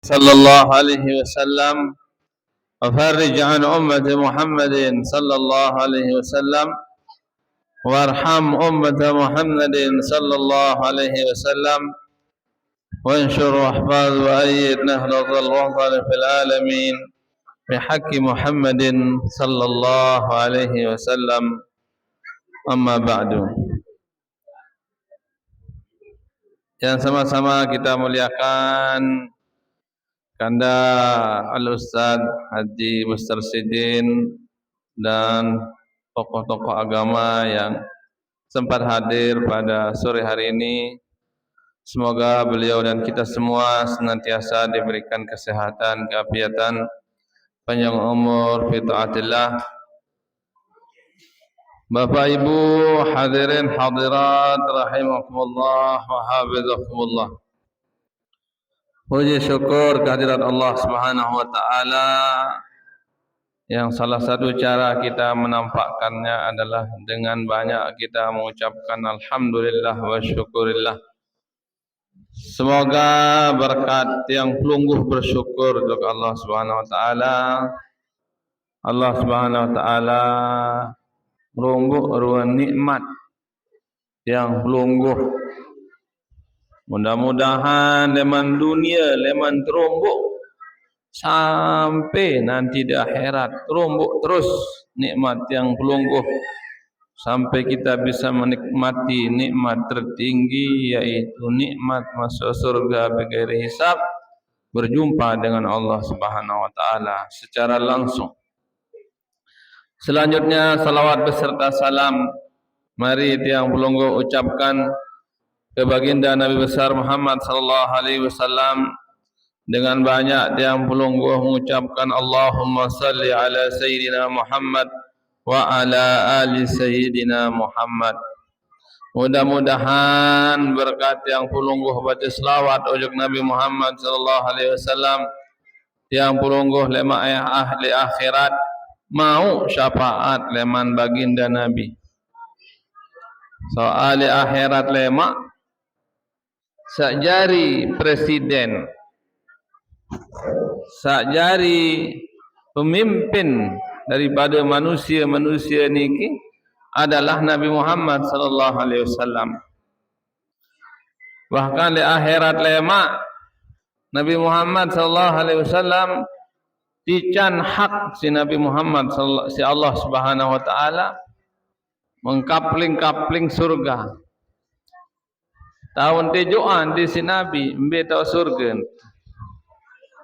صلى الله عليه وسلم وفرج عن أمة محمد صلى الله عليه وسلم وارحم أمة محمد صلى الله عليه وسلم وانشر واحفظ وأيد نهضة الوطن في العالمين بحق محمد صلى الله عليه وسلم. Amma ba'du. Yang sama-sama kita muliakan Kanda Al-Ustaz Haji Mustarsidin dan tokoh-tokoh agama yang sempat hadir pada sore hari ini. Semoga beliau dan kita semua senantiasa diberikan kesehatan, keafiatan, panjang umur, fi taatillah. Bapak Ibu hadirin hadirat rahimakumullah wa hafizakumullah. Puji syukur kehadirat Allah Subhanahu wa taala yang salah satu cara kita menampakkannya adalah dengan banyak kita mengucapkan alhamdulillah wa syukurillah. Semoga berkat yang pelungguh bersyukur untuk Allah Subhanahu wa taala. Allah Subhanahu wa taala merungguh ruang nikmat yang pelungguh. Mudah-mudahan leman dunia, leman terumbuk sampai nanti di akhirat terumbuk terus nikmat yang pelungguh sampai kita bisa menikmati nikmat tertinggi, yaitu nikmat masuk surga bighairi hisab, berjumpa dengan Allah Subhanahu wa taala secara langsung. Selanjutnya salawat beserta salam mari tiang pelungguh ucapkan ke baginda Nabi besar Muhammad sallallahu alaihi wasallam. Dengan banyak tiang pelungguh mengucapkan Allahumma salli ala sayyidina Muhammad wa ala ali sayyidina Muhammad. Mudah-mudahan berkat tiang pelungguh baca selawat ujug Nabi Muhammad sallallahu alaihi wasallam, tiang pelungguh lema ahli akhirat mau syafaat leman baginda Nabi. Soal akhirat lema sakjari presiden, sakjari pemimpin daripada manusia-manusia niki adalah Nabi Muhammad sallallahu alaihi wasallam. Bahkan di akhirat lema Nabi Muhammad sallallahu alaihi wasallam dican hak si Nabi Muhammad si Allah Subhanahu wa taala mengkapling-kapling surga. Tahun tujuan di si Nabi mbe tahu surga.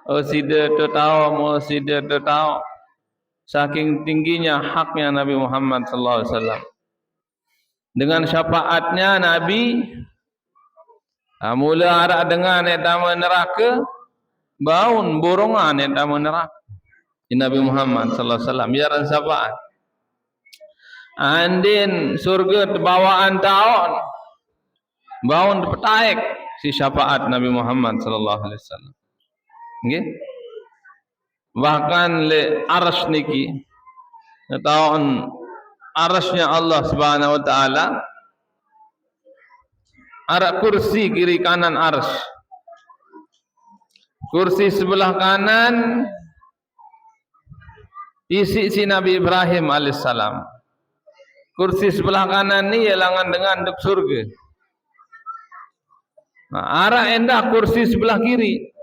Oh sida tu tahu, mau sida tu tahu. Saking tingginya haknya Nabi Muhammad sallallahu alaihi wasallam. Dengan syafaatnya Nabi mula arak dengan etama neraka, baun borongan etama neraka. Nabi Muhammad sallallahu alaihi wasallam ya syafaat. Andin surga bawaan tahun baun petaik si syafaat Nabi Muhammad sallallahu alaihi wasallam. Nggih. Bahkan le arsy niki tahun arsy-nya Allah Subhanahu wa taala arak kursi kiri kanan arsy. Kursi sebelah kanan isi si Nabi Ibrahim alaihissalam. Kursi sebelah kanan ni ialah dengan duk surga. Nah, arah endah kursi sebelah kiri.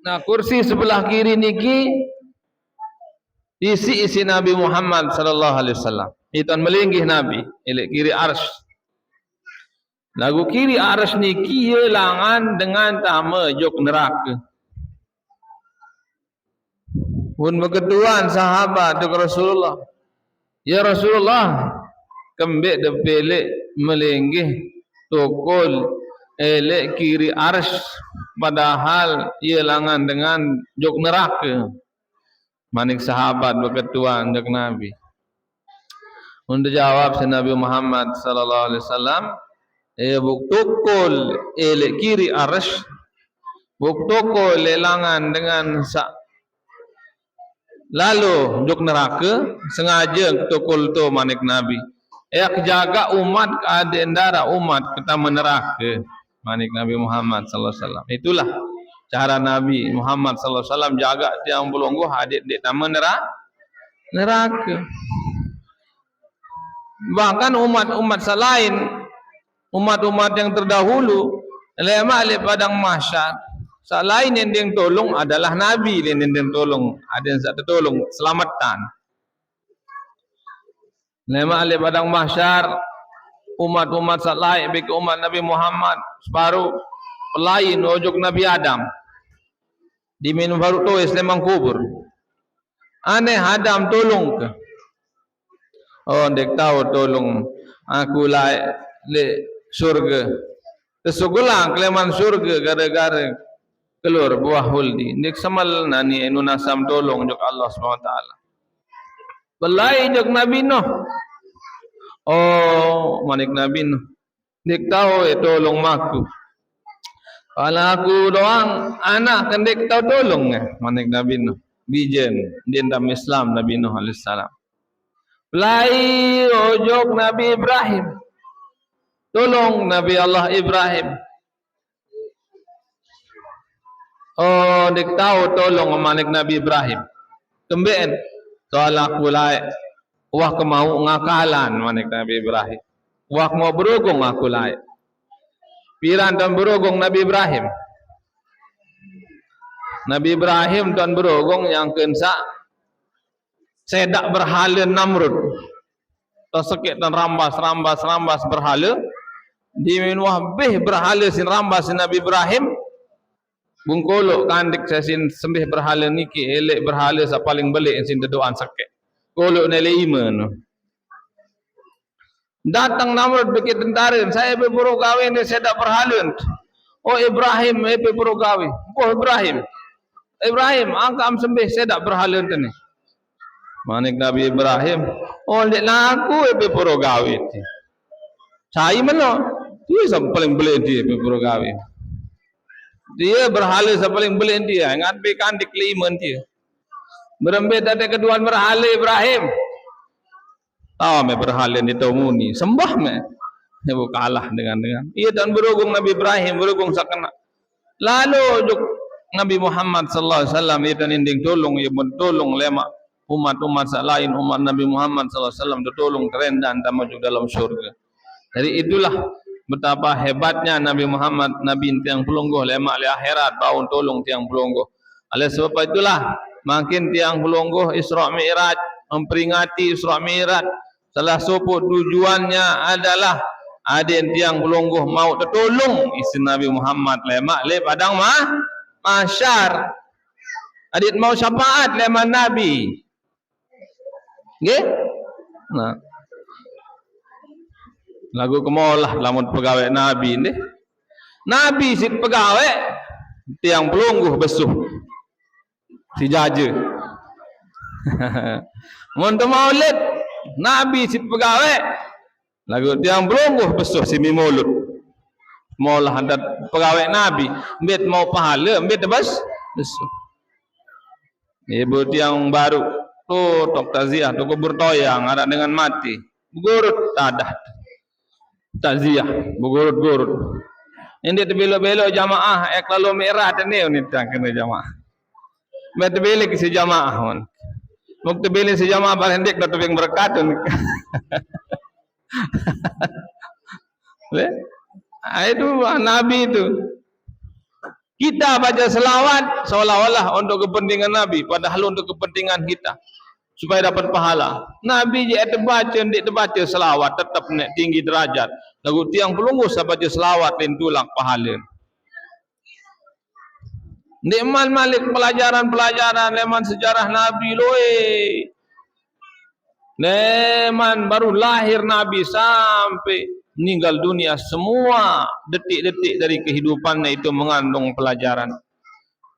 Nah, kursi sebelah kiri niki isi Nabi Muhammad sallallahu alaihi wasallam. Itu melinggih Nabi, elek kiri arsy. Lagu kiri arsy niki ialah dengan tama jok neraka. Pun berketuan sahabat dengan Rasulullah. Ya Rasulullah, kembek depelek melenggih tokol elek kiri arsy padahal ia langan dengan jok neraka. Manik sahabat berketuan dengan Nabi. Untuk jawab si Nabi Muhammad sallallahu alaihi wasallam, buk tokol elek kiri arsy, buk tokol lelangan dengan lalu jok neraka sengaja tokol tu manik Nabi. Jaga umat keadaan darah umat kita meneraka. manik Nabi Muhammad sallallahu alaihi wasallam. Itulah cara Nabi Muhammad sallallahu alaihi wasallam jaga tiang pelungguh adik-adik taman neraka. Bahkan umat-umat selain umat-umat yang terdahulu lemak le padang mahsyar, selain yang tolong adalah Nabi yang tolong, ada yang tak tolong selamatan. Lemak le padang mahsyar umat-umat selain bagi umat Nabi Muhammad separuh lain ojok Nabi Adam di minum baru tu Islam kubur. Aneh Adam tolong ke? Oh, dek tahu tolong aku lah le surga. Kesugulang keleman surga gara-gara keluar buah huldi. Dek samal nani enunasam tolong jok Allah SWT. Belai jok Nabi Nuh. Oh, manik Nabi Nuh. Dek tahu tolong maku. Kalau aku doang anak kan dek tahu tolong manik Nabi Nuh. Bijen dia dalam Islam Nabi Nuh alaihissalam. Belai ojok Nabi Ibrahim. Tolong Nabi Allah Ibrahim. Oh, dek tahu tolong manik Nabi Ibrahim. Kembeen soal aku laik. Wah kemau ngakalan manik Nabi Ibrahim. Wah mau berogong aku laik. Piran dan berogong Nabi Ibrahim. Nabi Ibrahim dan berogong yang kensa sedak berhala Namrud. Tersekit dan rambas berhala. Di minuah beh berhala sin rambas sin Nabi Ibrahim. Bungkolok kandik sin sembih berhala niki elek berhala sa paling belik sin doaan sakit. Kolok nele iman. Datang Namrud bikin tentara, saya berburu kawin dia sedak berhala. Oh Ibrahim, berburu kawin. Oh Ibrahim, angkam sembih sedak berhala ni. Manik Nabi Ibrahim, oh dek aku berburu kawin. Saya mana? Dia paling belik dia berburu kawin. Dia berhala sa paling belik dia, ngan be kandik liman dia. Berembet ada keduaan berhala Ibrahim. Tahu me berhala ni taumuni, sembah me. Dia kalah dengan. Ia dan berogong Nabi Ibrahim, berogong sakana. Lalu juk Nabi Muhammad sallallahu alaihi wasallam ia dan inding tolong, ia mentolong lemak umat-umat lain, umat Nabi Muhammad sallallahu alaihi wasallam tolong keren dan masuk dalam syurga. Jadi itulah betapa hebatnya Nabi Muhammad, Nabi tiang pelungguh lemak le akhirat bau tolong tiang pelungguh. Oleh sebab itulah makin tiang pelungguh Isra Mi'raj memperingati Isra Mi'raj. Salah satu tujuannya adalah ada tiang pelungguh mau tertolong isi Nabi Muhammad lemak le padang mahsyar. Adit mau syafaat lemak Nabi. Nggih? Nah. Lagu kemolah lamun pegawai Nabi ni. Nabi si pegawai tiang pelungguh besuh. Si jaja. Mun maulid Nabi si pegawai lagu tiang pelungguh besuh si mimulut. Maulah ada pegawai Nabi, mbet mau pahala, mbet besuh. Ibu tiang baru tu tok taziah tu kubur toyang ada dengan mati. Gurut tadah. Taziah bergurut-gurut. Ini terbelok-belok jamaah lalu merah tene ni tak kena jamaah. Berbelok si jamaah on. Muk terbelok si jamaah barendek dak tebing berkat on. Le? Itu Nabi itu. Kita baca selawat seolah-olah untuk kepentingan Nabi padahal untuk kepentingan kita supaya dapat pahala. Nabi je terbaca selawat tetap naik tinggi derajat. Lagu tiang pelungguh saya baca selawat dan tulang pahala. Nikmat malik pelajaran-pelajaran leman sejarah Nabi loe. Leman baru lahir Nabi sampai meninggal dunia semua detik-detik dari kehidupannya itu mengandung pelajaran.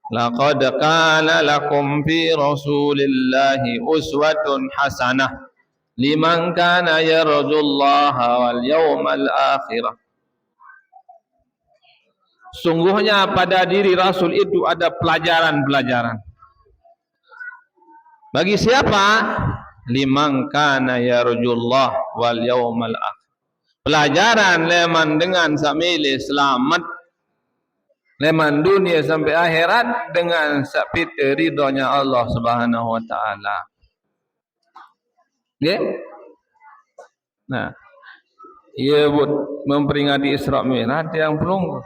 Laqad kana lakum fi Rasulillahi uswatun hasanah liman kana yarjullaha wal yawmal akhirah. Sungguhnya pada diri Rasul itu ada pelajaran-pelajaran. Bagi siapa? Liman kana yarjullah wal yawmal akhir. Pelajaran leman dengan samili selamat leman dunia sampai akhirat dengan sapita ridhonya Allah Subhanahu wa taala. Nggih? Nah, ia buat memperingati Isra Mi'raj yang pelunggu.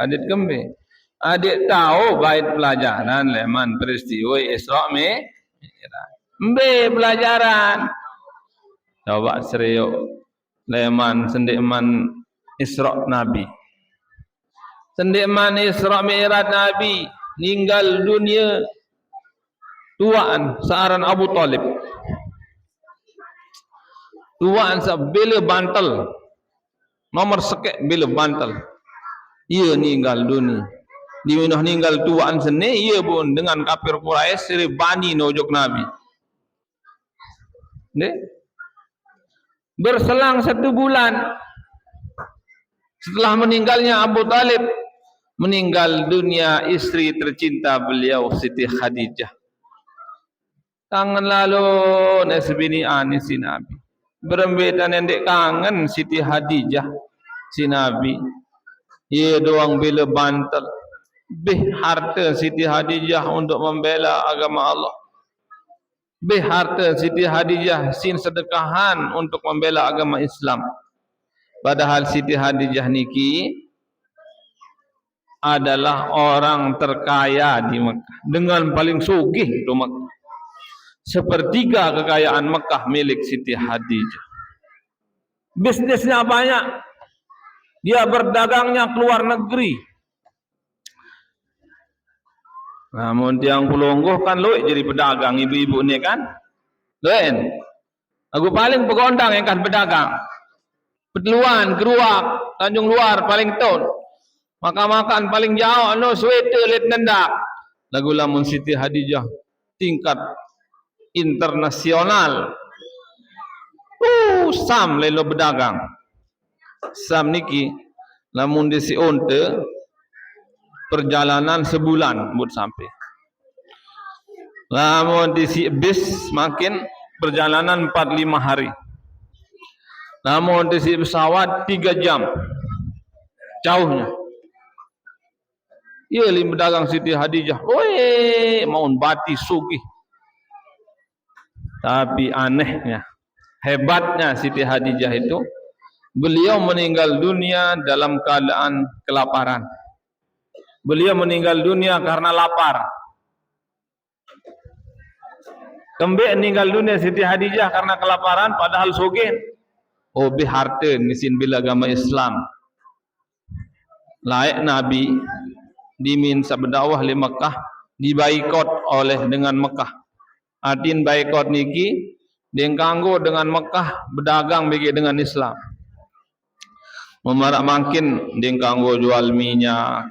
Adik kembe. Adik tahu bait pelajaran leman peristiwa Isra Mi'raj. Mbe pelajaran. Coba serius leman sendikman Isra Nabi. Sendikman Isra Mi'raj Nabi ninggal dunia tuaan searan Abu Talib. Tuaan sebila bantal. Nomor sekek bila bantal. Ia ninggal dunia. Di minah ninggal tuaan seni, ia pun dengan kafir Quraisy siri bani nojok Nabi. Ne? Berselang 1 bulan setelah meninggalnya Abu Talib, meninggal dunia istri tercinta beliau Siti Khadijah. Kangen lalu nasibini anis si Nabi. Berembetan yang dek kangen Siti Khadijah si Nabi. Ia doang bila bantal. Bih harta Siti Khadijah untuk membela agama Allah. Bih harta Siti Khadijah sin sedekahan untuk membela agama Islam. Padahal Siti Khadijah niki adalah orang terkaya di Mekah dengan paling sugih di Mekah. Sepertiga kekayaan Mekah milik Siti Khadijah. Bisnisnya banyak. Dia berdagangnya keluar negeri. Namun tiang pelungguh kan luik jadi pedagang ibu-ibu ni kan. Lain. Aku paling pegondang yang kan pedagang. Peteluan, Keruak, Tanjung Luar paling ton. Makan-makan paling jauh no sweater let nendak. Lagu lamun Siti Khadijah tingkat internasional. Sam lelo berdagang. Sam niki lamun di si onte perjalanan sebulan buat sampai. Lamun di si bis makin perjalanan 4-5 hari. Lamun di si pesawat 3 jam. Jauhnya. Ia li berdagang Siti Khadijah. Woi, maun bati sugih. Tapi anehnya, hebatnya Siti Khadijah itu, beliau meninggal dunia dalam keadaan kelaparan. Beliau meninggal dunia karena lapar. Kembali meninggal dunia Siti Khadijah karena kelaparan, padahal sugih. Oh, biharta nisin bila agama Islam. Layak Nabi dimin sabdawah li Mekah dibaikot oleh dengan Mekah. Adin baikot niki deng kanggo dengan Mekah berdagang bagi dengan Islam. Memarak makin deng kanggo jual minyak,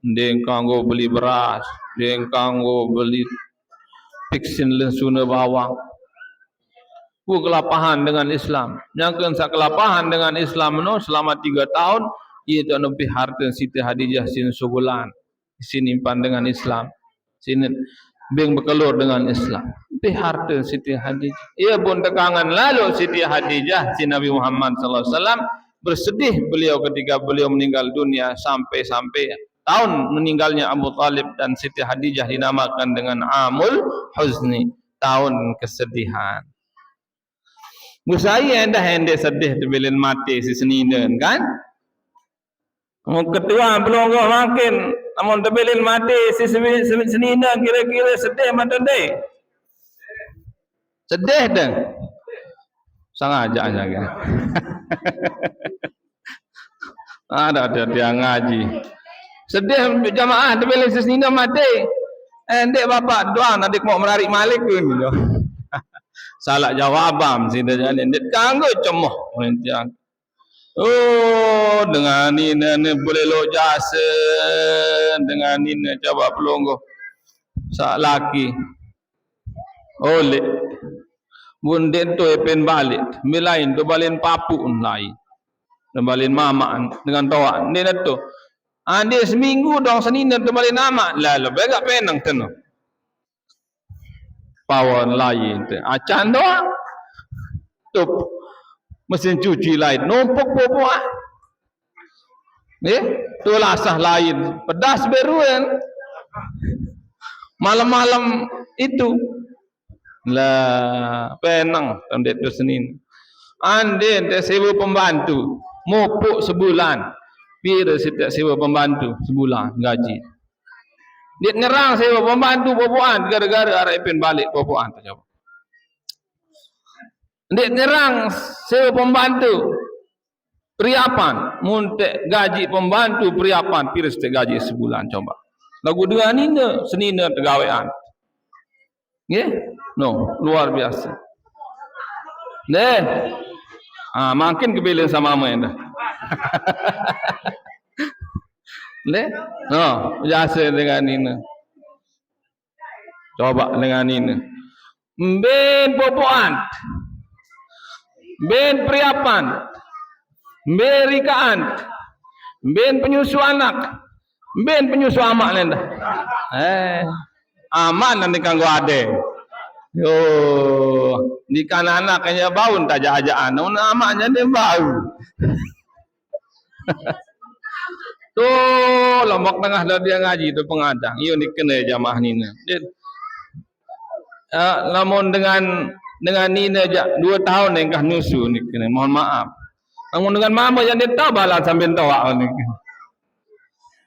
deng kanggo beli beras, deng kanggo beli piksin lesuna bawang. Ku kelapahan dengan Islam. Nyangkeun sakelapahan dengan Islam no selama 3 tahun ieu teh nepi harta Siti Khadijah sin subulan. Sin impan dengan Islam. Sin beng bekelur dengan Islam. Nepi harta Siti Khadijah. Ia pun tekangan lalu Siti Khadijah si Nabi Muhammad sallallahu alaihi wasallam bersedih beliau ketika beliau meninggal dunia sampai tahun meninggalnya Abu Talib dan Siti Khadijah dinamakan dengan Amul Huzni, tahun kesedihan. Musai anda hendak sedih terbilin mati si seninen kan? Ketua pelonggoh makin amun terbilin mati si seninen kira-kira sedih macam deh. Sedih dah. Sengaja kan. Ada dia ngaji. Sedih jamaah terbilin si seninen mati. Endek bapak doa adik mau menarik malik pun gitu. Salah jawabam sih dah jadi endek kanggo cemoh mentiang. Oh, dengan ini boleh lo jasa dengan ini coba pelonggoh sak laki oleh bunden tu pen balik milain tu balin papu lain tu balin mama dengan toa ni tu ande seminggu dong Senin tu balin nama lah lo begak penang teno pawon lain tu acan doang tu mesin cuci lain numpuk popok Tu lasah lain. Pedas baru kan. Malam-malam itu lah penang tanda tu Senin. Ande dia sewa pembantu, mopok sebulan. Pira setiap sewa pembantu sebulan gaji. Dia nyerang sewa pembantu popokan gara-gara arek pen balik popokan tu coba. Dia nyerang sewa pembantu periapan, muntek gaji pembantu periapan pira setiap gaji sebulan coba. Lagu dua ni Senin tegawean. Nggih? No, luar biasa. Makin kepilih sama main dah. Biasa dengan ini. Coba dengan ini. Ben popoan. Ben periapan. Ben rikaan. Ben penyusu anak. Ben penyusu amak nenda. Aman nanti kanggo ade. Yo, di kanan anaknya bau tak ajak-ajakan. Amaknya dia bau. Tu lombok tengah dah dia ngaji tu pengadang. Iyo ni kena jamaah ni. Namun dengan ni aja 2 tahun engkah nusu ni kena. Mohon maaf. Namun dengan mama yang dia tahu balas sambil tawa ni.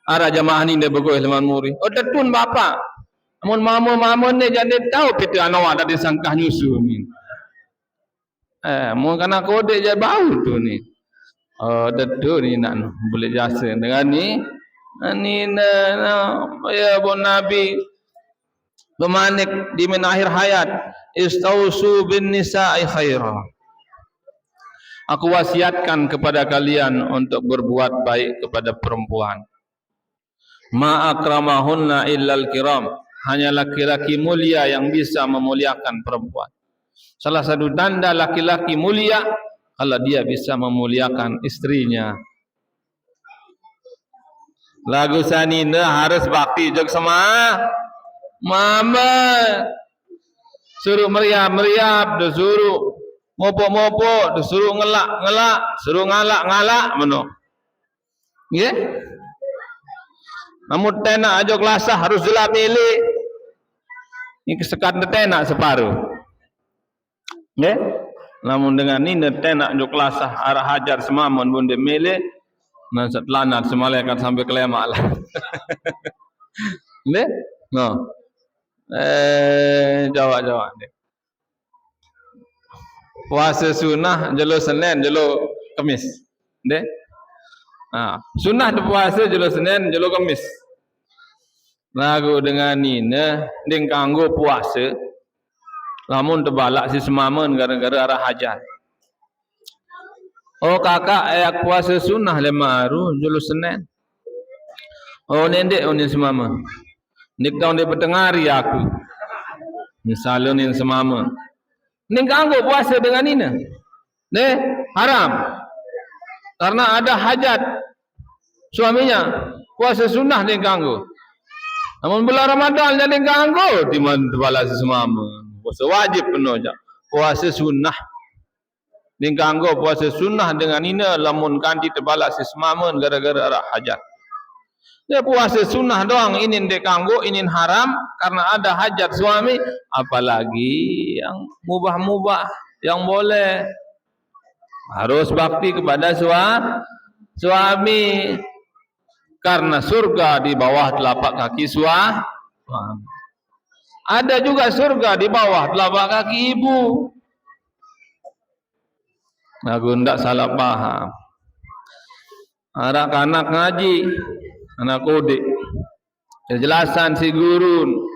Ara jamaah ni dia bagus leman muri. Oh tetun bapa. Namun mama ni jadi tahu kita anak ada disangkah nyusu ni. Mau kena kode je bau tu ni. Tentu ni nak boleh jasa dengan ni. Ya bu Nabi bermanik di akhir hayat. Istausu bin nisa'i khaira. Aku wasiatkan kepada kalian untuk berbuat baik kepada perempuan. Ma akramahunna illal kiram. Hanya laki-laki mulia yang bisa memuliakan perempuan. Salah satu tanda laki-laki mulia kalau dia bisa memuliakan istrinya. Lagu sanina harus bakti jog sama mama. Suruh meriap-meriap, suruh mopo-mopo, suruh ngelak-ngelak, suruh ngalak-ngalak meno. Nggih? Namun tenak aja kelasah harus jelap milik. Ini sekat tenak separuh. Nggih? Namun dengan ini tenak aja kelasah arah hajar semamun bunde milik. Nan setlanat semalaikat sampai kelemak lah. Nggih? No. Jawab ni. Puasa sunnah jelo Senin, jelo Kamis. Nggih? Sunnah tu puasa jelo Senin, jelo Kamis. Lagu dengan ni ding kanggo puasa. Lamun terbalak si semamun gara-gara arah hajat. Oh kakak ayak puasa sunnah lemaru jelo Senin. Oh nendek onin semama. Nik tahun dia petengari aku. Misalnya ni semama. Ning kanggo puasa dengan ini. Haram. Karena ada hajat suaminya. Puasa sunnah ning kanggo. Namun bulan Ramadan jadi ganggu di mana balas semama. Puasa wajib penuh je. Puasa sunnah. Di ganggu puasa sunnah dengan ini lamun kanti terbalas semama gara-gara ada hajat. Dia puasa sunnah doang ini dek ganggu, ini haram karena ada hajat suami. Apalagi yang mubah-mubah yang boleh harus bakti kepada suami. Karena surga di bawah telapak kaki suami. Ada juga surga di bawah telapak kaki ibu. Aku tidak salah paham. Anak-anak ngaji, anak kodik. Kejelasan si guru.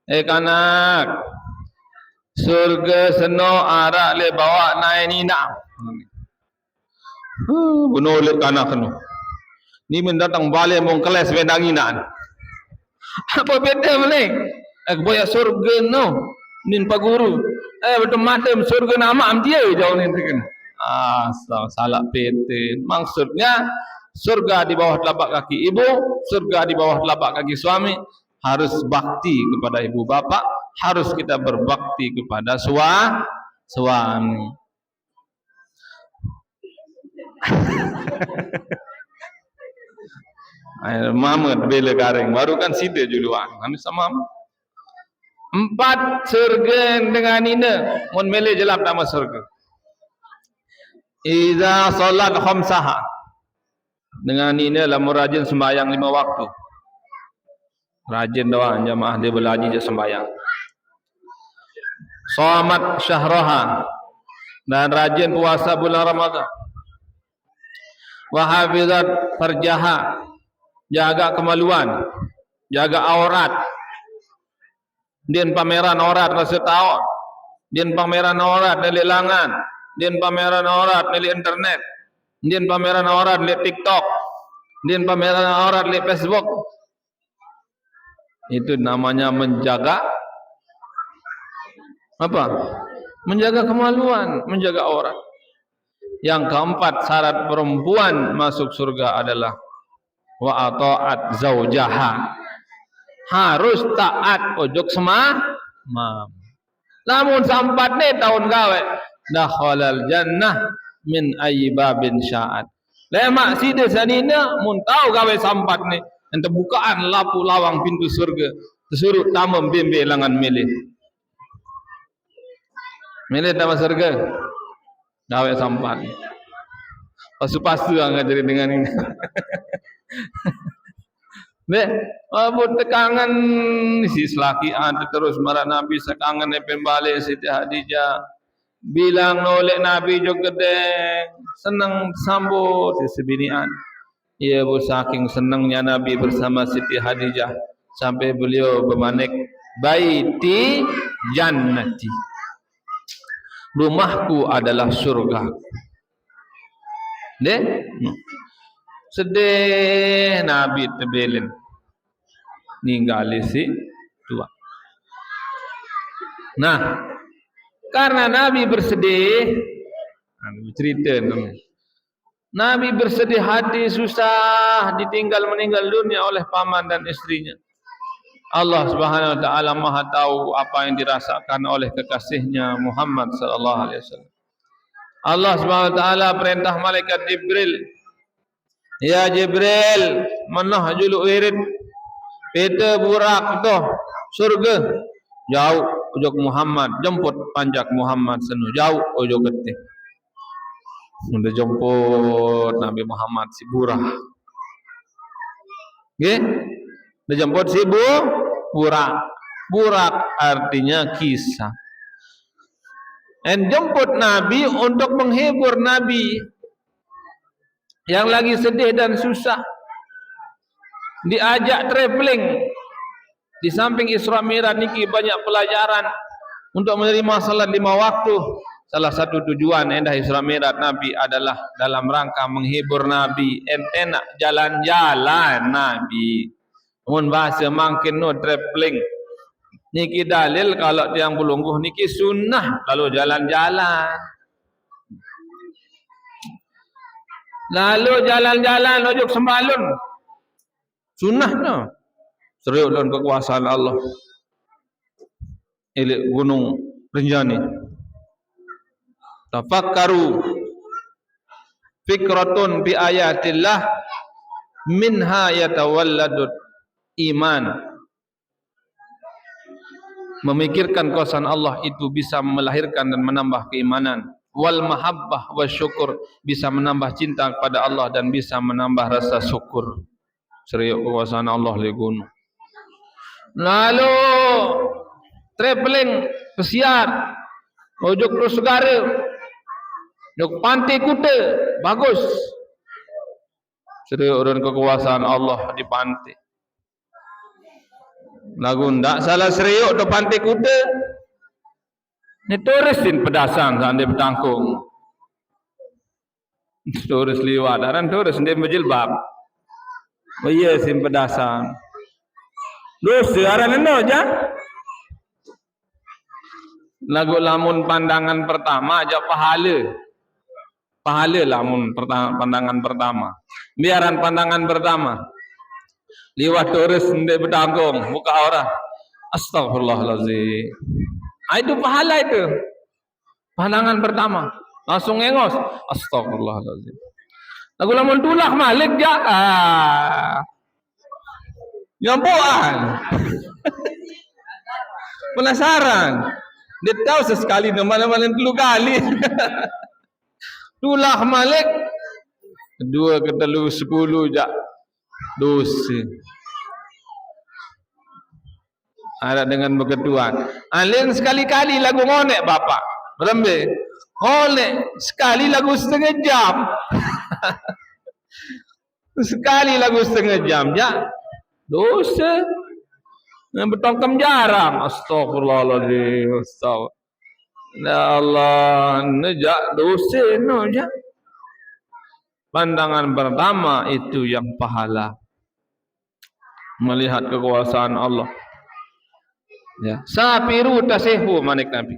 Kanak, surga seno arak le bawa naik nina. Bunuh le kanak keno. Ni mendatang balik mong kelas bendanginan. Apa beda melek? Boya surga no. Nin pak guru. Betul matem surga nama am dia jauh ni tekan. Salah PT. Maksudnya surga di bawah telapak kaki ibu, surga di bawah telapak kaki suami. Harus bakti kepada ibu bapa, harus kita berbakti kepada suami. Mamet bela garing baru kan sida juluan. Anu sama. 4 surga dengan ina mun mele jelap nama surga. Iza salat khamsaha. Dengan ina lah rajin sembahyang 5 waktu. Rajin doang jamaah dia belaji je sembahyang. Shamat syahraha, dan rajin puasa bulan Ramadan. Wa hafizat farjaha, jaga kemaluan, jaga aurat. Din pameran aurat rasa tahu. Din pameran aurat dari langan, din pameran aurat dari internet, din pameran aurat dari TikTok, din pameran aurat dari Facebook. Itu namanya menjaga apa? Menjaga kemaluan, menjaga aurat. Yang keempat, syarat perempuan masuk surga adalah wa ata'at zaujaha. Harus taat ojok semam. Namun sampat ni tahun gawe dakhalal jannah min ayyi babin sya'at. Lemak sida sanina mun tau gawe sampat ni ente bukaan lapu lawang pintu surga, tersuruh tamam bembe langan milih. Milih tamat surga. Gawe sampat. Pasu-pasu ngajari dengan ini. Be, abut tekangan si selaki ada terus marah Nabi sekangan pembalik Siti Hadijah. Bilang oleh Nabi juga deng senang sambut si sebinian. Ia bu saking senangnya Nabi bersama Siti Hadijah sampai beliau bermanik baiti jannati. Rumahku adalah surga. Deh? Sedih Nabi terbelin ninggali si tua. Nah, karena Nabi bersedih, cerita Nabi bersedih hati, susah ditinggal meninggal dunia oleh paman dan istrinya. Allah Subhanahu wa taala Maha tahu apa yang dirasakan oleh kekasihnya Muhammad sallallahu alaihi wasallam. Allah Subhanahu wa taala perintah malaikat Jibril, ya Jibril, manah juluk wirid peta burak tu surga jauh ujung Muhammad, jemput panjak Muhammad senu jauh ujung getih. Sudah jemput Nabi Muhammad si burak. Nggih? Dia jemput si burak. Burak artinya kisah. Dan jemput Nabi untuk menghibur Nabi yang lagi sedih dan susah. Diajak traveling. Di samping Isra Mi'raj niki banyak pelajaran untuk menerima salat 5 waktu. Salah satu tujuan endah Isra Mi'raj Nabi adalah dalam rangka menghibur Nabi. Enak jalan-jalan Nabi. Mun bahasa mangkin no traveling. Niki dalil kalau tiang bulungguh niki sunnah lalu jalan-jalan. Lalu jalan-jalan ojuk sembalun. Sunnah no. Serius dalam kekuasaan Allah. Ilik gunung Rinjani. Tafakkaru fikratun bi ayatillah minha yatawalladut iman. Memikirkan kuasaan Allah itu bisa melahirkan dan menambah keimanan. Wal mahabbah wa syukur, bisa menambah cinta kepada Allah dan bisa menambah rasa syukur. Serius kuasaan Allah legun. Lalu traveling pesiar ojuk Terus Segara, ojuk Pantai Kuta, bagus. Serius orang kekuasaan Allah di pantai. Lagu ndak salah serius tu Pantai Kuta. Ni turisin pedasan sampai bertangkung. Turis liwat, dan turis dia berjilbab. Oh iya sim pedasan. Dosa aran eno aja. Lagu lamun pandangan pertama aja pahala. Pahala lamun pandangan pertama. Biaran pandangan pertama. Liwat turis ndek bertanggung muka orang. Astagfirullahalazim. Itu pahala itu. Pandangan pertama. Langsung engos. Astagfirullahalazim. Lagu lamun tulak malik ja. Nyampuan. Penasaran. Dia tahu sesekali malam-malam 3 kali. Tulah Malik 2 ke 3 10 jak dosa. Ada dengan berketuan. Alin sekali-kali lagu ngonek bapak. Berembe. Ngonek sekali lagu setengah jam. Sekali lagu setengah jam jak dosa. Yang bertongkam jarang. Astagfirullahaladzim. Astagfirullah. Ya Allah, nejak dosa no jak. Pandangan pertama itu yang pahala. Melihat kekuasaan Allah. Ya, safiru tasihu manik Nabi.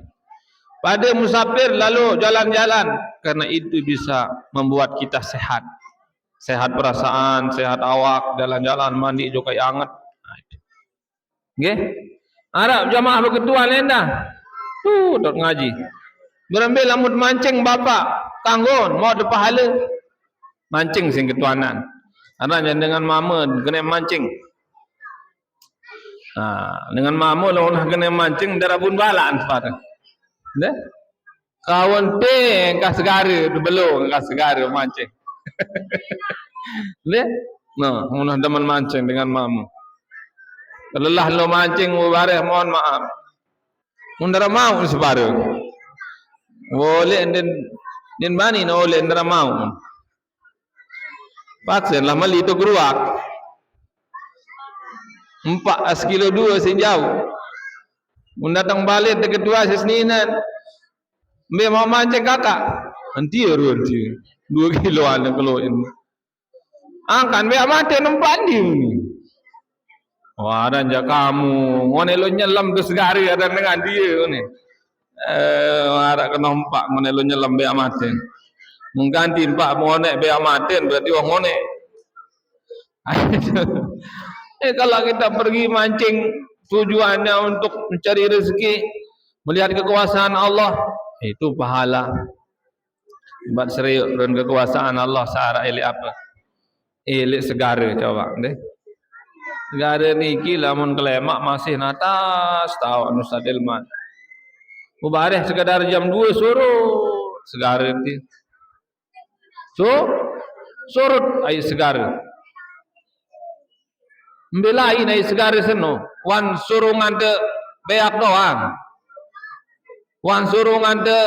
Pada musafir lalu jalan-jalan, karena itu bisa membuat kita sehat. Sehat perasaan, sehat awak, jalan-jalan mandi juga hangat. Nggih. Arab jamaah berketuan lendah. Dok ngaji. Berambil lamun mancing bapak, kanggon mau ada pahala. Mancing sing ketuanan. Ada dengan mama kena mancing. Dengan mama lah kena mancing darabun balan pada. Dah. Kawan teh kas segara belum kas segara mancing. Dah. Nah, munah demen mancing dengan mama. Lelah lo mancing mubareh mohon maaf. Mundara mau separuh. Boleh den bani no oleh ndara mau. Paksa lah mali itu keruak. 4 kilo 2 sejauh. Mun datang balik dekat 2 sesninan. Mbe mau mancing kakak. Nanti ru nanti. 2 kilo ana kalau ini. Angkan be mati nempat ni. Wah, dan kamu ngone lo nyelam ke segari ada dengan dia ni. Ada kena empat ngone lo nyelam be amaten. Mengganti empat ngone be amaten berarti wong ngone. Kalau kita pergi mancing tujuannya untuk mencari rezeki, melihat kekuasaan Allah, itu pahala. Sebab serius dan kekuasaan Allah seara elik apa? Elik segara coba deh. Segara niki lamun kelemak masih natas tahu anu sadelman. Mubareh sekadar jam 2 surut segara nanti. Surut air segara. Mbelain air segara seno. Wan surungan te beak doang. Wan surungan te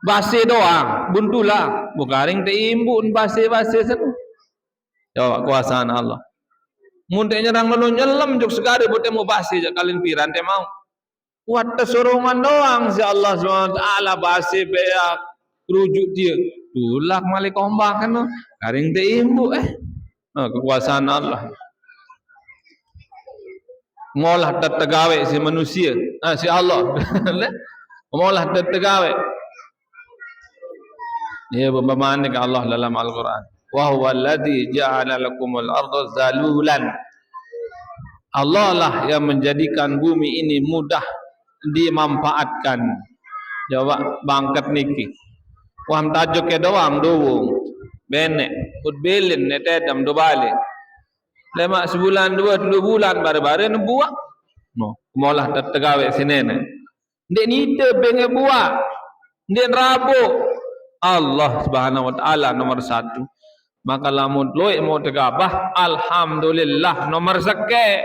basi doang. Buntulah. Bukaring te imbun basi-basi seno. Jawab kuasaan Allah. Munte nyerang lalu nyelam juk segari bote mau basi jak kalian piran te mau. Kuat tersurungan doang si Allah SWT basi beak rujuk dia. Tulak malik ombak kan no. Karing te imbu kekuasaan Allah. Ngolah tetegawe si manusia. Si Allah. Ngolah tetegawe. Ya bermanik Allah dalam Al-Quran. Wa huwa alladhi ja'ala lakumul arda zalulan. Allah lah yang menjadikan bumi ini mudah dimanfaatkan. Jawab bangkat niki. Waham tajuk ke doang doang. Benek, utbelin netedam do balik. Lemak sebulan 2 bulan bare-bare buat. No, molah tetegawe sinene. Ndek nite pengen buat. Ndek rabuk. Allah Subhanahu wa taala nomor 1. Maka lamun loe mau tegabah alhamdulillah nomor seke.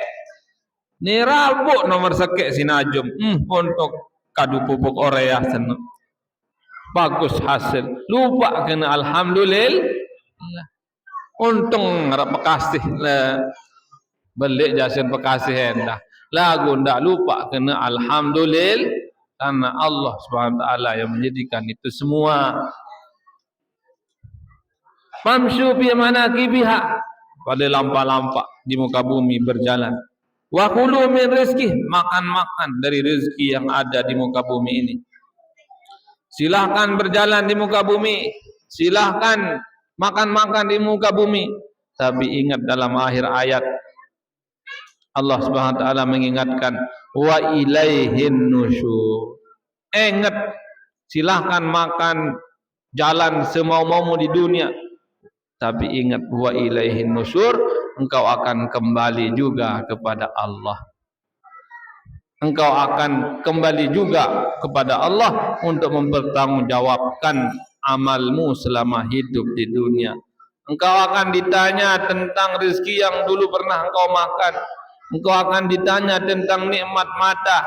Ni rabuk nomor seke sinajum. Untuk kadu pupuk oreah seneng. Bagus hasil. Lupa kena alhamdulillah. Untung harap makasih lah. Balik jasin makasih hendak. Lagu ndak lupa kena alhamdulillah karena Allah Subhanahu wa taala yang menjadikan itu semua. Famshu fi manakibiha, pada lampak-lampak di muka bumi berjalan. Wa kulu min rizqih, makan-makan dari rezeki yang ada di muka bumi ini. Silahkan berjalan di muka bumi, silahkan makan-makan di muka bumi. Tapi ingat dalam akhir ayat Allah Subhanahu wa taala mengingatkan wa ilaihin nusyur. Ingat, silahkan makan jalan semau-maumu di dunia. Tapi ingat wa ilaihin nusyur, engkau akan kembali juga kepada Allah. Engkau akan kembali juga kepada Allah untuk mempertanggungjawabkan amalmu selama hidup di dunia. Engkau akan ditanya tentang rezeki yang dulu pernah engkau makan. Engkau akan ditanya tentang nikmat mata.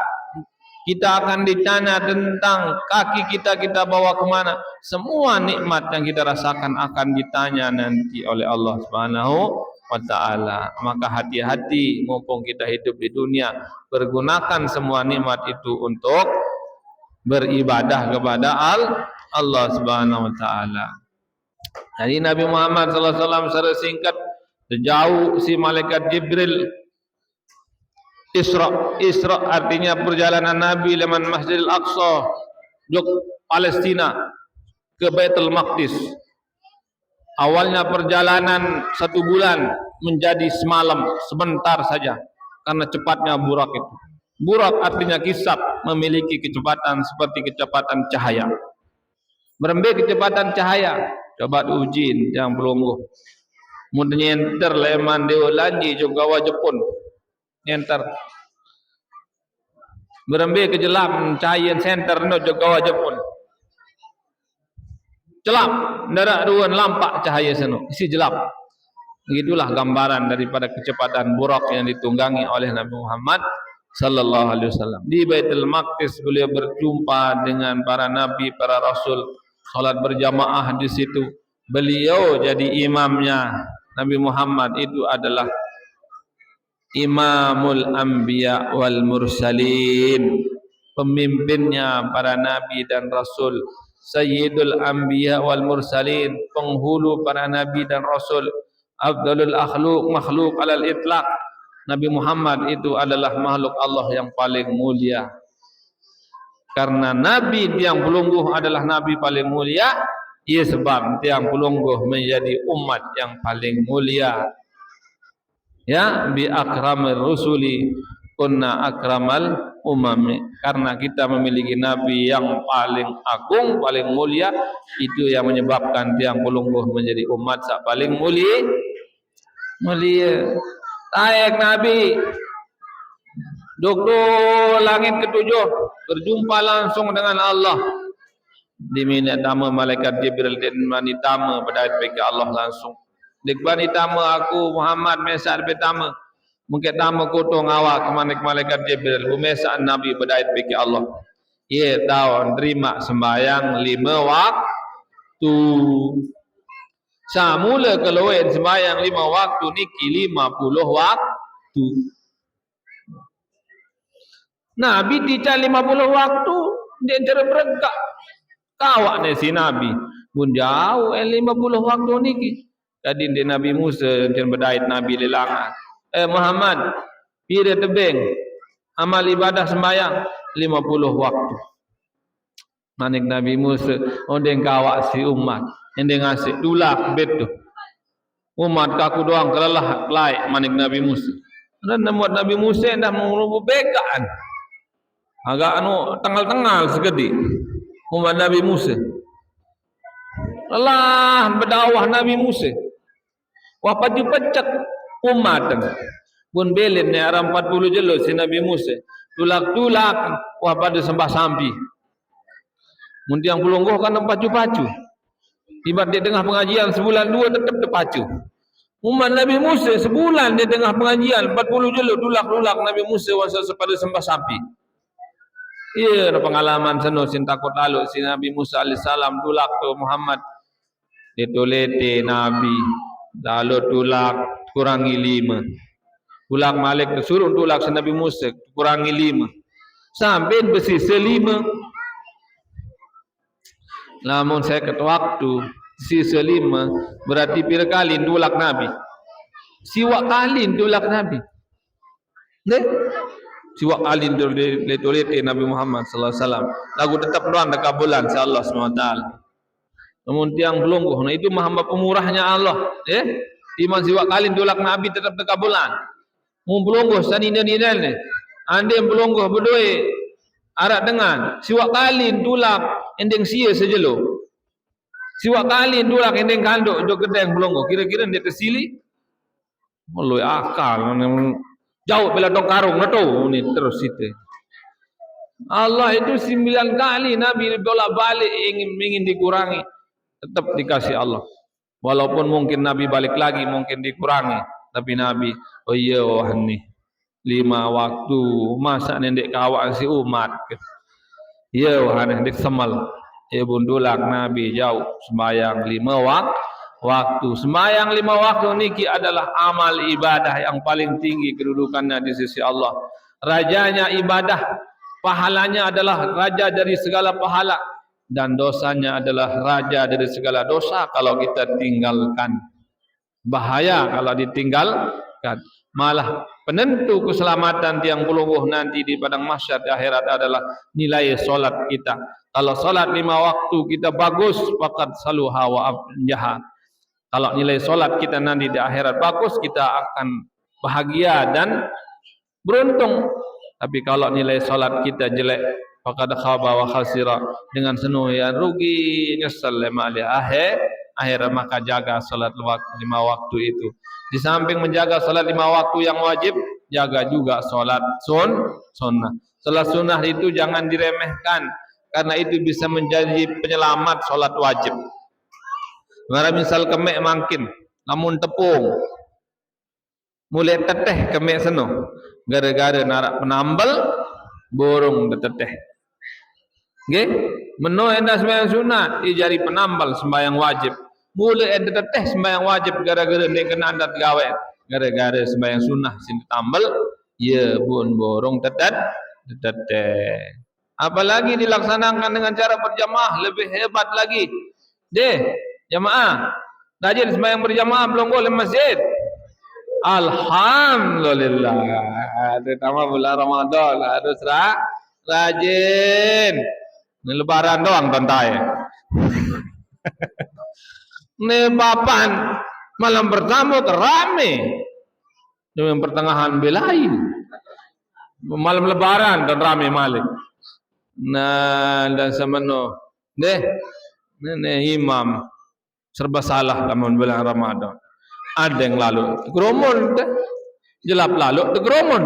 Kita akan ditanya tentang kaki kita bawa ke mana. Semua nikmat yang kita rasakan akan ditanya nanti oleh Allah Subhanahu wa ta'ala. Maka hati-hati mumpung kita hidup di dunia, pergunakan semua nikmat itu untuk beribadah kepada Allah Subhanahu wa ta'ala. Jadi Nabi Muhammad sallallahu alaihi wasallam secara singkat, sejauh si malaikat Jibril Isra artinya perjalanan Nabi dari Masjidil Aqsa ke Palestina ke Baitul Maqdis. Awalnya perjalanan 1 bulan menjadi semalam, sebentar saja karena cepatnya burak itu. Burak artinya kisap, memiliki kecepatan seperti kecepatan cahaya. Berembik kecepatan cahaya, coba diuji yang pelungguh. Mun nyenter leman dewa lanji juga wajepun. Nyenter. Berembik kejelam cahaya center no juga wajepun. Jelap, darat ruan lampak cahaya seno, isi jelap. Begitulah gambaran daripada kecepatan burak yang ditunggangi oleh Nabi Muhammad sallallahu alaihi wasallam. Di Baitul Maqdis beliau berjumpa dengan para nabi, para rasul, salat berjamaah di situ. Beliau jadi imamnya. Nabi Muhammad itu adalah Imamul Anbiya wal Mursalin, pemimpinnya para nabi dan rasul. Sayyidul Anbiya wal Mursalin, penghulu para nabi dan rasul. Afdalul makhluk alal itlaq, Nabi Muhammad itu adalah makhluk Allah yang paling mulia. Karena nabi tiang pelungguh adalah nabi paling mulia, ia sebab tiang pelungguh menjadi umat yang paling mulia. Ya, bi akramir rusuli kunna akramal umami. Karena kita memiliki nabi yang paling agung, paling mulia, itu yang menyebabkan tiang pelungguh menjadi umat yang paling mulia. Taik nabi duduk langit ketujuh, berjumpa langsung dengan Allah. Diminta tamu malaikat Jibril dan mani tamu pada bagi Allah langsung. Dikbani tamu aku Muhammad mesar betama. Mungkin tamu kutong awak kemanik malaikat Jibril umesaan Nabi berdait bagi Allah. Ia tahu terima sembahyang 5 waktu. Samula kalau yang sembahyang 5 waktu niki 50 waktu. Nabi tidak 50 waktu dia terbergak. Kawak ni si Nabi pun jauh 50 waktu niki. Jadi dia Nabi Musa yang berdait Nabi lelangan. Muhammad, pira tebing amal ibadah sembahyang 50 waktu. Manik Nabi Musa ondeng kawak si umat endeng ngasih dulak bet tu. Umat kaku doang kelelah lai manik Nabi Musa. Dan buat Nabi Musa dah mengurubu bekaan. Agak tengah-tengah segede umat Nabi Musa. Lelah berdawah Nabi Musa. Wah paju pecek umat pun belin ni arah 40 jelo si Nabi Musa tulak-tulak wah pada sembah sampi mun tiang pelungguh kan pacu-pacu tiba di tengah pengajian sebulan 2 tetap terpacu. Umat Nabi Musa sebulan di tengah pengajian 40 jelo tulak-tulak Nabi Musa wasa pada sembah sampi. Iya pengalaman seno sin takut lalu si Nabi Musa alaihissalam tulak tu Muhammad ditolete Nabi lalu tulak kurangi 5. Tulak Malik suruh tulak si Nabi Musa kurangi 5. Sampai bersisa 5. Namun saya kata waktu sisa 5 berarti pira kali tulak Nabi. Siwak kali tulak Nabi. Ne? Siwak kali tulak Nabi Muhammad sallallahu alaihi wasallam. Lagu tetap doang dekat bulan insyaallah SWT. Namun tiang pelungguh, nah itu hamba pemurahnya Allah. Iman siwak kali tulak Nabi tetap dekat bulan. Mun pelungguh sanina-nina ni. Ande pelungguh berdua arak dengan siwak kali tulak endeng sia sejelo. Siwak kali tulak endeng kanduk jo kedeng pelungguh. Kira-kira dia tersili. Mulai akal. Jauh bila dong karung na tu. Ni terus itu. Allah itu 9 kali Nabi bolak balik ingin dikurangi. Tetap dikasih Allah. Walaupun mungkin Nabi balik lagi, mungkin dikurangi. Tapi Nabi, oh iya wah ni 5 waktu. Masa nendek kawak si umat. Ya wah nendek semal. Ya bundulak Nabi jauh sembahyang 5 waktu. Sembahyang 5 waktu niki adalah amal ibadah yang paling tinggi kedudukannya di sisi Allah. Rajanya ibadah, pahalanya adalah raja dari segala pahala, dan dosanya adalah raja dari segala dosa kalau kita tinggalkan. Bahaya kalau ditinggalkan. Malah penentu keselamatan tiang pulungguh nanti di padang mahsyar di akhirat adalah nilai solat kita. Kalau solat 5 waktu kita bagus, faqad saluha wa abjaha. Kalau nilai solat kita nanti di akhirat bagus, kita akan bahagia dan beruntung. Tapi kalau nilai solat kita jelek, faqad khaba wa khasira, dengan senuh yang rugi, nyesal lemali akhir, maka jaga salat 5 waktu itu. Di samping menjaga salat 5 waktu yang wajib, jaga juga salat sunnah. Salat sunnah itu jangan diremehkan, karena itu bisa menjadi penyelamat salat wajib. Mara misal kemek mangkin, namun tepung mulai teteh kemek seno, gara-gara narak penambal borong teteh. Nggih, meno enda sembahyang sunat dijari penambal sembahyang wajib. Mula enda teteh sembahyang wajib gara-gara nek kena adat gawe. Gara-gara sembahyang sunah sing tambal, ya bun borong teteh. Apalagi dilaksanakan dengan cara berjamaah lebih hebat lagi. Deh, jamaah. Rajin sembahyang berjamaah belum boleh masjid. Alhamdulillah. Terutama bulan Ramadan harus rajin. Ini lebaran doang tontai. Ini papan malam pertama terame. Dengan pertengahan belain. Malam lebaran dan rame malik. Nah, dan semeno. Deh, ini imam serba salah dalam bulan Ramadan. Ada yang lalu geromon, jelap lalu geromon.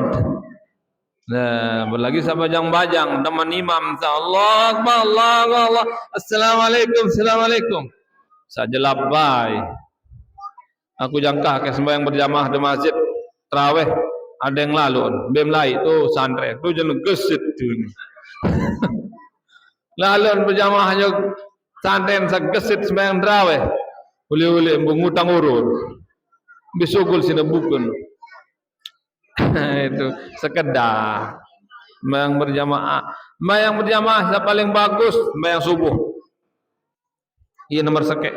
Nah, berlagi sabajang-bajang teman imam, Allah Akbar, Allah, Assalamualaikum. Sajelap baik. Aku jangka ke sembahyang berjamaah di masjid tarawih, ada yang lalu, bem lai tu santri, tu jangan gesit tu. Lalu berjamaah juga santri segesit sembahyang tarawih, uli mengutang urut. Besokul sini bukan. Itu sekedar sembahyang berjamaah. Sembahyang berjamaah yang paling bagus sembahyang subuh. Ini nomor sekek.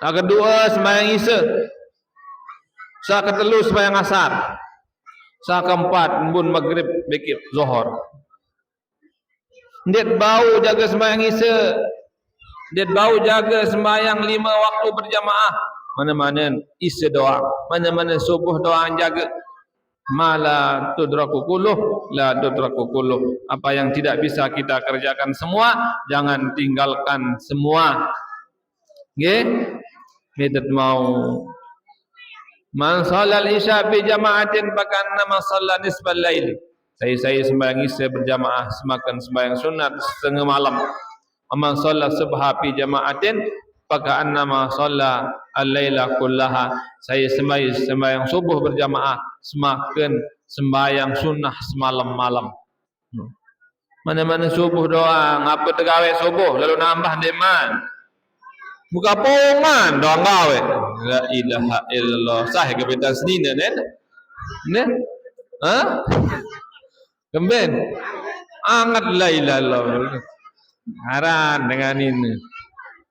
Yang kedua sembahyang isya. Yang ketelu sembahyang asar. Yang keempat mbun maghrib bikip zuhur. Dia bau jaga sembahyang isya. Dia bau jaga sembahyang 5 waktu berjamaah. Mana-mana isya doang, mana-mana subuh doang jaga. Mala tudraku kuluh, la tudraku kuluh. Apa yang tidak bisa kita kerjakan semua, jangan tinggalkan semua. Nggih? Kita mau man shalal isya fi jama'atin fakanna ma shalla nisfal lail. Saya sembahyang isya berjamaah semakan sembahyang sunat setengah malam. Man shalla subha fi jama'atin fakanna ma shalla al-laila kullaha. Saya sembahyang subuh berjamaah semakin sembahyang sunnah semalam-malam. Mana-mana subuh doang, apa tegawe subuh lalu nambah deman. Buka pongan doang gawe. La ilaha illallah. Sah ke beta senina nen? Ha? Kemben. Angat la ilaha illallah. Haran dengan ini.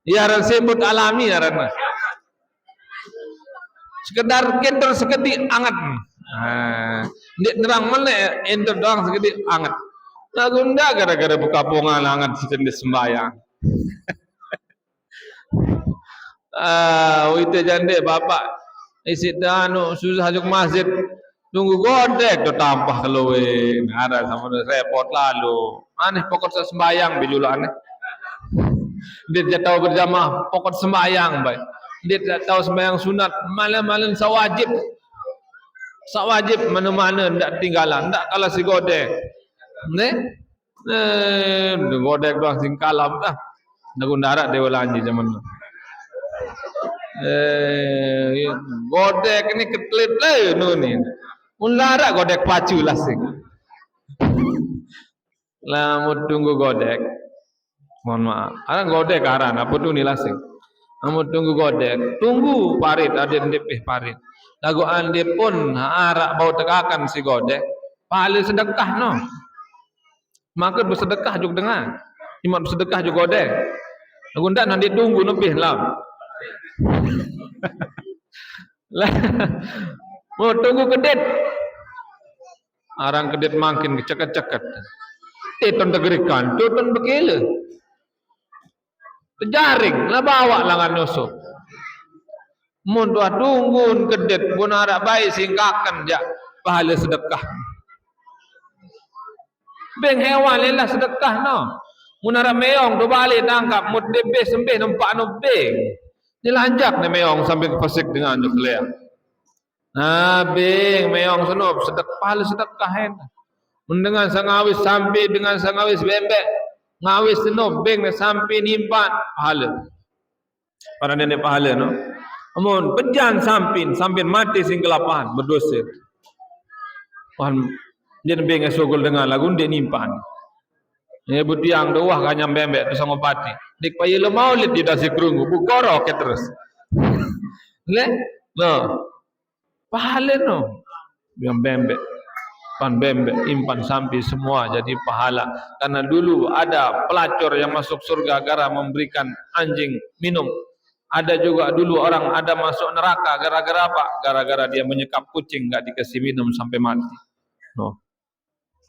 Ya ran sebut alami haran. Sekedar kenter sekedik angat. Ndik nerang mana enter doang sekedik angat. Nagunda gara-gara buka pongan angat sekedik sembahyang. Itu jande bapak isi anu susah juk masjid tunggu godek tu tambah keluwe ada sama repot lalu aneh pokok sembahyang bijulu aneh dia tidak tahu berjamaah pokok sembahyang baik dia tidak tahu sembahyang sunat malam-malam sawajib Sak wajib mana-mana ndak tinggalan, ndak kalah si godek. Ne? Godek doang sing kalam dah. Nagun darat dewa lanji zaman tu. Godek ni ketlet nu ni. Mun larat godek pacu lah sing. Lah mau tunggu godek. Mohon maaf. Arang godek aran apa tu ni lah sing. Mau tunggu godek, tunggu parit ada ndepih parit. Lagu ande pun arak bau tegakan si godek, pahala sedekah no. Maka bersedekah juga dengan. Imat bersedekah juga godek. Lagu ndak nanti tunggu lebih lah. Lah mau tunggu kedet. Arang kedet makin ceket-ceket. Ton tegerikan, ton bekele. Terjaring lah bawa langan nusuk. Mun tua tunggun kedet pun arak baik singkakan jak pahala sedekah. Beng hewan lelah sedekah no. Mun arak meong tu balik tangkap mut debe sembih nampak no beng. Dilanjak ni meong sampai ke pasik dengan tu kelea. Beng meong senop sedekah pahala sedekah hen. Mun dengan sangawis sampai dengan sangawis bembek ngawis senop beng sampai nimpan pahala. Para nenek pahala no. Amun pejan sampin mati sing kelapahan berdosa. Tuhan dia beng esogol dengan lagu dia nimpan. Ya butiang doah kanyam bembek tu sango pati. Dik paye le maulid di dasi krungu bu goro ke terus. Le? No. Pahala no. Yang bembek pan bembek impan sampai semua jadi pahala. Karena dulu ada pelacur yang masuk surga gara memberikan anjing minum. Ada juga dulu orang ada masuk neraka gara-gara apa? Gara-gara dia menyekap kucing enggak dikasih minum sampai mati. No.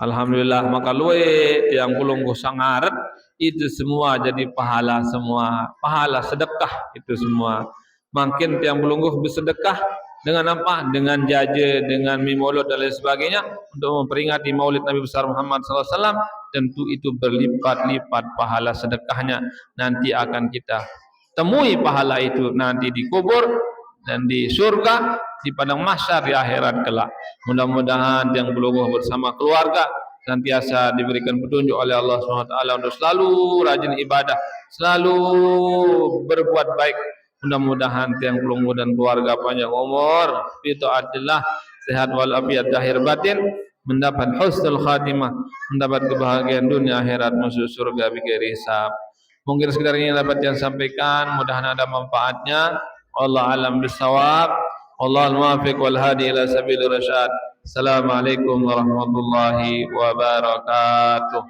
Alhamdulillah maka luwe yang pulunggu sangaret itu semua jadi pahala semua. Pahala sedekah itu semua. Makin tiang pulunggu bersedekah dengan apa? Dengan jaje, dengan mimolod dan lain sebagainya untuk memperingati Maulid Nabi besar Muhammad SAW, tentu itu berlipat-lipat pahala sedekahnya. Nanti akan kita temui pahala itu nanti di kubur dan di surga, di padang mahsyar di akhirat kelak. Mudah-mudahan yang belum bersama keluarga senantiasa diberikan petunjuk oleh Allah SWT untuk selalu rajin ibadah, selalu berbuat baik. Mudah-mudahan yang belum dan keluarga panjang umur, fi taatillah, sehat walafiat zahir batin, mendapat husnul khatimah, mendapat kebahagiaan dunia akhirat, masuk surga bighairi hisab. Mungkin sekedar ini dapat yang sampaikan, mudah-mudahan ada manfaatnya. Allah alam bisawab. Allah al-muwafiq wal hadi ila sabilir rasyad. Assalamualaikum warahmatullahi wabarakatuh.